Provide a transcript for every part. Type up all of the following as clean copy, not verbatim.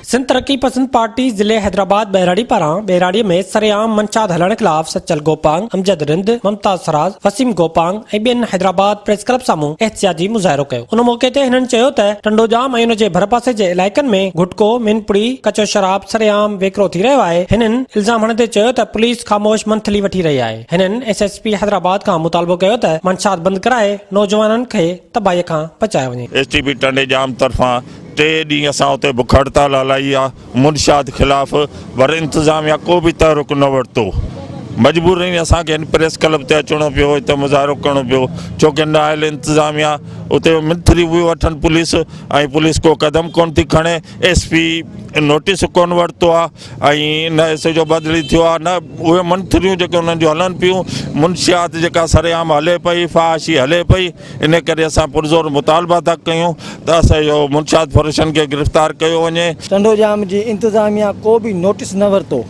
सिंध तरक्की पसंद पार्टी जिले हैदराबाद ॿहराड़ी पारां ॿहराड़ी में सरेआम मंशात हलण खिलाफ सचल गोपांग, अमजद रिंद, मुमताज सराज, वसीम गोपांग ऐं ॿियनि हैदराबाद प्रेस क्लब साम्हूं एहतजाजी मुज़ाहिरो कयो। उन मौके ते हिननि चयो त टंडोजाम ऐं उन जे भरपासे जे इलाइक़नि में गुटको, मिनपुड़ी, कचो शराब सरेआम वेकिरो थी रहियो आहे। हिननि इल्ज़ाम हणंदे चयो त पुलिस ख़ामोश मंथली वठी रही आहे। हिननि एसएसपी हैदराबाद खां मुतालबो कयो त मंशात बंदि कराए नौजवाननि खे तबाहीअ खां बचायो वञे। एसटीपी टंडोजाम तरफ़ां 3 ॾींहं असां उते बुख हड़ताल हलाई आहे मुनशियात खिलाफ़, पर इंतज़ामिया को बि तहरुक न वरितो। मजबूरी असांखे प्रेस क्लब ते अचणो पियो, हिते मुज़ाहिरो करणो पियो, छोकी नाइल इंतज़ामिया उते मिथरी बि वठनि पुलिस ऐं पुलिस को क़दम कोन थी खणे। एसपी नोटिस कोन वरितो आहे ऐं न एस जो बदिली थियो आहे, न उहे मंथरियूं जेके उन्हनि जूं हलनि पियूं। मुनशियात जेका सरेआम हले पई, फहाशी हले पई, इन करे असां पुरज़ोर मुतालबा था कयूं त असांजो मुनशियात फरोशनि खे गिरफ़्तार कयो वञे। टंडोजाम जी इंतज़ामिया को बि नोटिस न वरितो।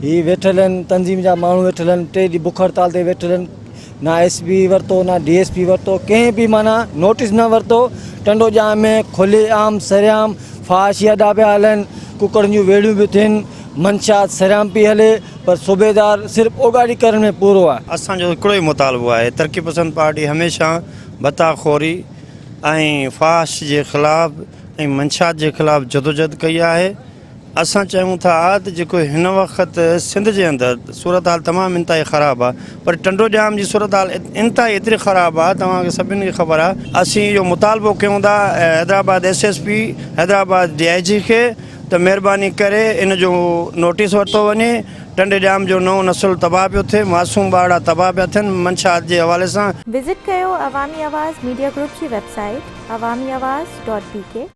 ही वेठल आहिनि, तंज़ीम जा माण्हू वेठल आहिनि, 3 ॾींहं बुख हड़ताल ते वेठल आहिनि। ना एसपी वरितो, ना डीएसपी वरितो, कंहिं बि माना नोटिस न वरितो। टंडोजाम में खुले आम सरेआम फहाशी अॾा पिया हलनि, कुकड़नि जूं वेड़ियूं बि थियनि, मंशात सरेआम पई हले, पर सूबेदार सिर्फ़ु ओगाड़ी करण में पूरो आहे। असांजो हिकिड़ो ई मुतालबो आहे, तरक़ी पसंद पार्टी हमेशह बताखोरी ऐं फहाश जे ख़िलाफ़ ऐं मंशात जे ख़िलाफ़ जदोजहद कई आहे। असां चयूं था त जेको हिन वक़्तु सिंध जे अंदरि सूरत हाल तमामु इंतिहाई ख़राबु आहे, पर टंडोजाम जी सूरत हाल इंतिहाई एतिरी ख़राबु आहे, तव्हांखे सभिनी खे ख़बर आहे। असीं इहो मुतालबो कयूं था हैदराबाद एसएसपी, हैदराबाद डीआईजी खे त महिरबानी करे इन जो नोटिस वरितो वञे। टंडोजाम जो नओं नस्ल तबाह पियो थिए, मासूम ॿार तबाह पिया थियनि मंशात जे हवाले सां। विज़िट कयो अवामी आवाज़ मीडिया ग्रुप जी वेबसाइट awamiawaz.pk।